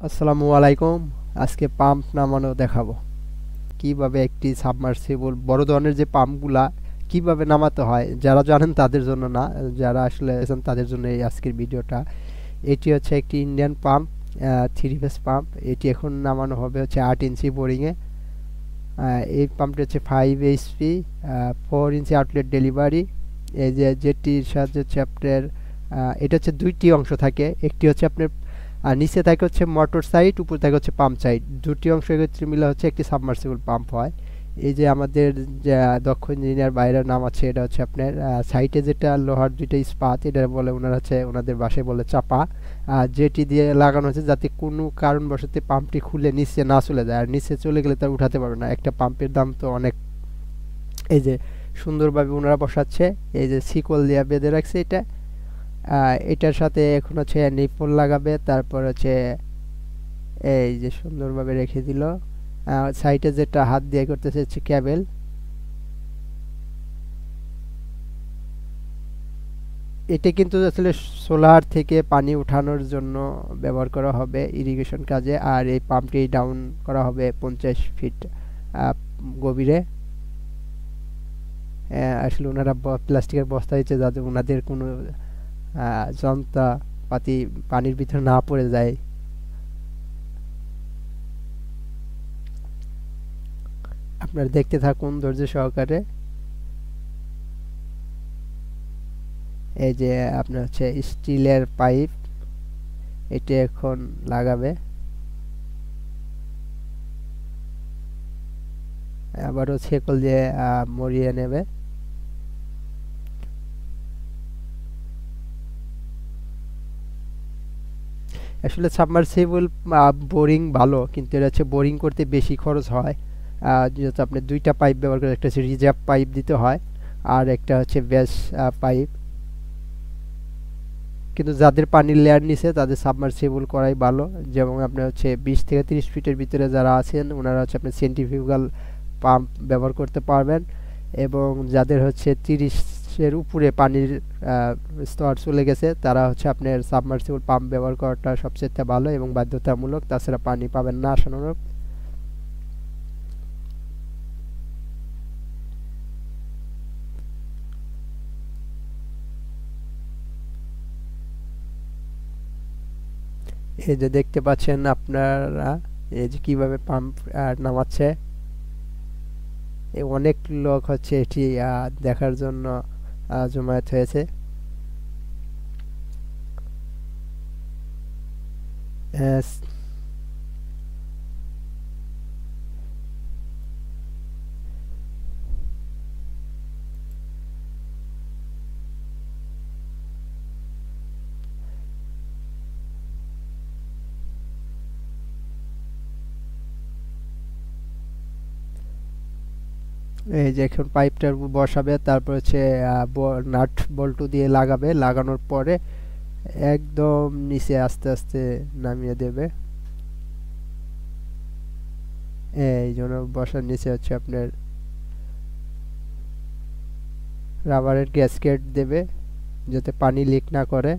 আসসালামু আলাইকুম। আজকে পাম্প নামানো দেখাবো। কিভাবে একটি সাবমার্সিবল বড় ধরনের যে পাম্পগুলা কিভাবে নামাতে হয়, যারা জানেন তাদের জন্য না, যারা আসলে আছেন তাদের জন্য এই আজকের ভিডিওটা। এটি হচ্ছে একটি ইন্ডিয়ান পাম্প, 3 ফেজ পাম্প। এটি এখন নামানো হবে হচ্ছে 8 ইঞ্চি বোরিংয়ে। এই পাম্পটি হচ্ছে 5 এইচপি, 4 ইঞ্চি আউটলেট ডেলিভারি। এই যে যেটির সাহায্যে হচ্ছে আপনার এটা হচ্ছে দুইটি অংশ থাকে। একটি হচ্ছে আপনার নিচে থাকে হচ্ছে মোটর সাইড, উপর থাকে হচ্ছে পাম্প সাইড। দুটি অংশ একত্রে মিলে হচ্ছে একটি সাবমার্সিবল পাম্প হয়। এই যে আমাদের যে দক্ষ ইঞ্জিনিয়ার বাইরের নাম আছে, এটা হচ্ছে আপনার সাইটে যেটা লোহার দুইটা ইস্পাত, এটা বলে ওনারা হচ্ছে ওনাদের বাসায় বলে চাপা, যেটি দিয়ে লাগানো হচ্ছে যাতে কোনো কারণবশত পাম্পটি খুলে নিচে না চলে যায়। আর নিচে চলে গেলে তার উঠাতে পারবে না। একটা পাম্পের দাম তো অনেক। এই যে সুন্দরভাবে ওনারা বসাচ্ছে, এই যে শিকল দিয়ে বেঁধে রাখছে এটা। এটার সাথে এখন হচ্ছে নিপল লাগাবে, তারপর হচ্ছে এই যে সুন্দরভাবে রেখে দিল। সাইডে যেটা হাত দিয়ে করতেছে হচ্ছে ক্যাবেল। এটা কিন্তু আসলে সোলার থেকে পানি উঠানোর জন্য ব্যবহার করা হবে ইরিগেশন কাজে। আর এই পাম্পটি ডাউন করা হবে 50 ফিট গভীরে। আসলে ওনারা প্লাস্টিকের বস্তা দিচ্ছে যাতে ওনাদের কোনো যন্ত্রপাতি পানির ভিতরে না পড়ে যায়। আপনারা দেখতে থাকুন ধৈর্য সহকারে। এই যে আপনার হচ্ছে স্টিলের পাইপ, এটা এখন লাগাবে। আবারও ছেকল দিয়ে মরিয়ে নেবে। আসলে সাবমার্সিবল বোরিং ভালো, কিন্তু এটা হচ্ছে বোরিং করতে বেশি খরচ হয়। যেহেতু আপনি দুইটা পাইপ ব্যবহার করে, একটা হচ্ছে রিজার্ভ পাইপ দিতে হয়, আর একটা হচ্ছে বেস পাইপ। কিন্তু যাদের পানির লেয়ার নিচে তাদের সাবমার্সিবল করাই ভালো। যেমন আপনার হচ্ছে 20 থেকে 30 ফিটের ভিতরে যারা আছেন ওনারা হচ্ছে আপনার সেন্ট্রিফিউগাল পাম্প ব্যবহার করতে পারবেন। এবং যাদের হচ্ছে 30-এর উপরে পানির স্তর চলে গেছে তারা হচ্ছে আপনার সাবমার্সিবল পাম্প ব্যবহার করাটা সবচেয়ে ভালো এবং বাধ্যতামূলক, তাছাড়া পানি পাবেন না আশানুরূপ। এই যে দেখতে পাচ্ছেন আপনারা, এই যে কিভাবে পাম্প নামাচ্ছে। অনেক লোক হচ্ছে এটি দেখার জন্য জমায়েত হয়েছে। আহ, এই যে এখন পাইপটার বসাবে, তারপর হচ্ছে নাট বল্টু দিয়ে লাগাবে। লাগানোর পরে একদম নিচে আস্তে আস্তে নামিয়ে দেবে। এই জন্য বসার নিচে হচ্ছে আপনার রাবারের গ্যাসকেট দেবে যাতে পানি লিক না করে।